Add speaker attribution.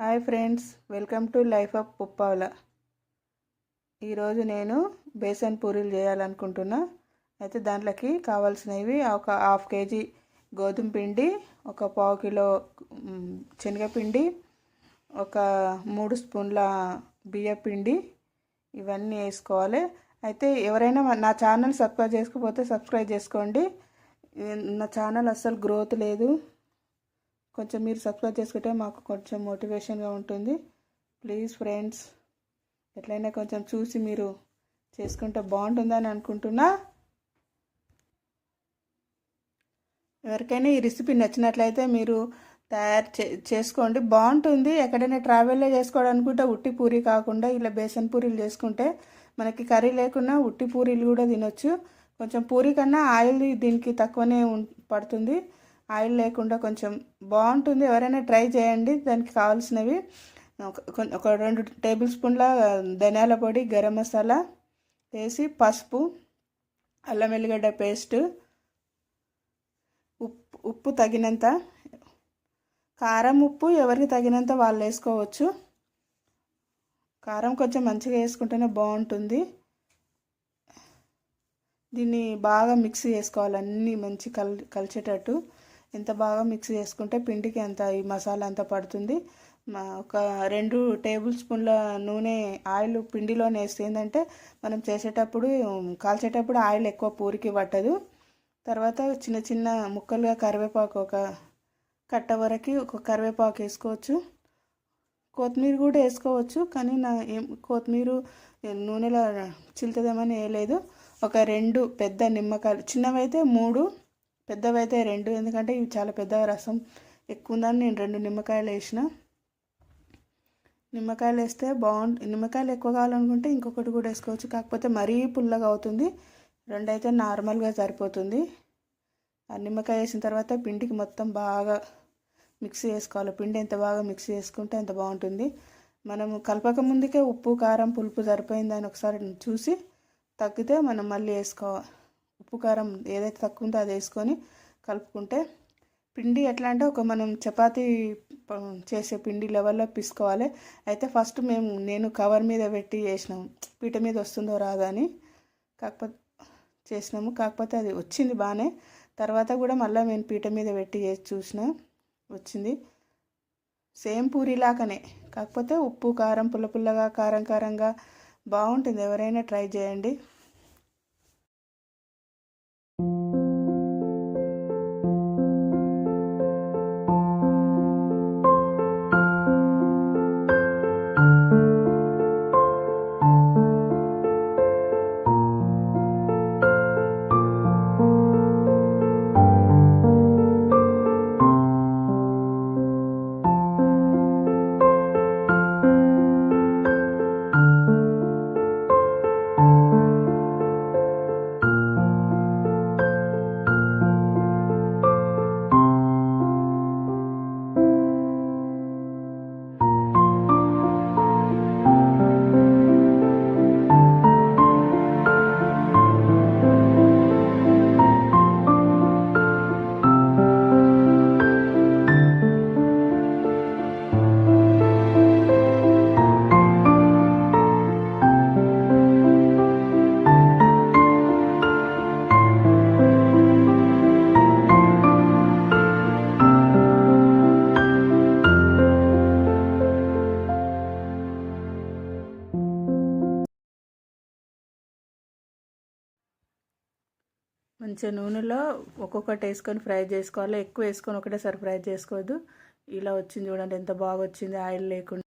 Speaker 1: Hi friends, welcome to life of Puppavala. ఈరోజు నేను బేసన్ పూరీలు చేయాలనుకుంటున్నా. అయితే దాంట్లోకి కావాల్సినవి ఒక హాఫ్ కేజీ గోధుమ పిండి, ఒక పావు కిలో శనగపిండి, ఒక 3 స్పూన్ల బియ్య పిండి, ఇవన్నీ వేసుకోవాలి. అయితే ఎవరైనా నా ఛానల్ సబ్స్క్రైబ్ చేసుకోకపోతే సబ్స్క్రైబ్ చేసుకోండి. నా ఛానల్ అస్సలు గ్రోత్ లేదు. కొంచెం మీరు సబ్స్క్రైబ్ చేసుకుంటే మాకు కొంచెం మోటివేషన్గా ఉంటుంది. ప్లీజ్ ఫ్రెండ్స్, ఎట్లయినా కొంచెం చూసి మీరు చేసుకుంటే బాగుంటుందని అనుకుంటున్నా. ఎవరికైనా ఈ రెసిపీ నచ్చినట్లయితే మీరు తయారు చేసుకోండి, బాగుంటుంది. ఎక్కడైనా ట్రావెల్లో చేసుకోవాలనుకుంటే ఉట్టి పూరి కాకుండా ఇలా బేసన్ పూరీలు చేసుకుంటే మనకి కర్రీ లేకుండా ఉట్టి పూరీలు కూడా తినొచ్చు. కొంచెం పూరి కన్నా ఆయిల్ దీనికి తక్కువనే పడుతుంది. ఆయిల్ లేకుండా కొంచెం బాగుంటుంది. ఎవరైనా ట్రై చేయండి. దానికి కావాల్సినవి ఒక 2 టేబుల్ స్పూన్ల ధనియాల పొడి, గరం మసాలా వేసి, పసుపు, అల్లం వెల్లిగడ్డ పేస్ట్, ఉప్పు తగినంత, కారం ఉప్పు ఎవరికి తగినంత వాళ్ళు వేసుకోవచ్చు. కారం కొంచెం మంచిగా వేసుకుంటేనే బాగుంటుంది. దీన్ని బాగా మిక్స్ చేసుకోవాలి, అన్నీ మంచి కలిసేటట్టు. ఎంత బాగా మిక్స్ చేసుకుంటే పిండికి అంత ఈ మసాలా అంతా పడుతుంది. ఒక 2 టేబుల్ స్పూన్ల నూనె ఆయిల్ పిండిలోనే వేస్తే ఏంటంటే మనం చేసేటప్పుడు కాల్చేటప్పుడు ఆయిల్ ఎక్కువ పూరికి పట్టదు. తర్వాత చిన్న చిన్న ముక్కలుగా కరివేపాకు, ఒక కట్ట వరకు ఒక కరివేపాకు వేసుకోవచ్చు. కొత్తిమీర కూడా వేసుకోవచ్చు, కానీ కొత్తిమీర నూనెలో చిలుతుందేమని వేయలేదు. ఒక 2 పెద్ద నిమ్మకాయలు, చిన్నవైతే 3, పెద్దవైతే 2, ఎందుకంటే ఇవి చాలా పెద్ద రసం ఎక్కువ ఉందని నేను 2 నిమ్మకాయలు వేసిన. నిమ్మకాయలు వేస్తే బాగుంటుంది. నిమ్మకాయలు ఎక్కువ కావాలనుకుంటే ఇంకొకటి కూడా వేసుకోవచ్చు, కాకపోతే మరీ పుల్లగా అవుతుంది. 2 అయితే నార్మల్గా సరిపోతుంది. ఆ నిమ్మకాయ వేసిన తర్వాత పిండికి మొత్తం బాగా మిక్స్ చేసుకోవాలి. పిండి ఎంత బాగా మిక్స్ చేసుకుంటే అంత బాగుంటుంది. మనము కలపక ముందుకే ఉప్పు, కారం, పులుపు సరిపోయిందని ఒకసారి చూసి తగ్గితే మనం మళ్ళీ వేసుకోవాలి. ఉప్పు కారం ఏదైతే తక్కువ ఉందో అది వేసుకొని కలుపుకుంటే పిండి ఎట్లా అంటే ఒక మనం చపాతీ చేసే పిండి లెవెల్లో పిసుకోవాలి. అయితే ఫస్ట్ నేను కవర్ మీద పెట్టి చేసినాము, పీట మీద వస్తుందో రాదా అని. కాకపోతే అది వచ్చింది బాగానే. తర్వాత కూడా మళ్ళీ నేను పీట మీద పెట్టి చేసి చూసిన, వచ్చింది సేమ్ పూరిలాగానే. కాకపోతే ఉప్పు, కారం, పుల్లగా, కారంగా బాగుంటుంది. ఎవరైనా ట్రై చేయండి. మంచిగా నూనెలో ఒక్కొక్కటి వేసుకొని ఫ్రై చేసుకోవాలి. ఎక్కువ వేసుకొని ఒకటేసారి ఫ్రై చేసుకోవద్దు. ఇలా వచ్చింది చూడండి, ఎంత బాగా వచ్చింది ఆయిల్ లేకుండా.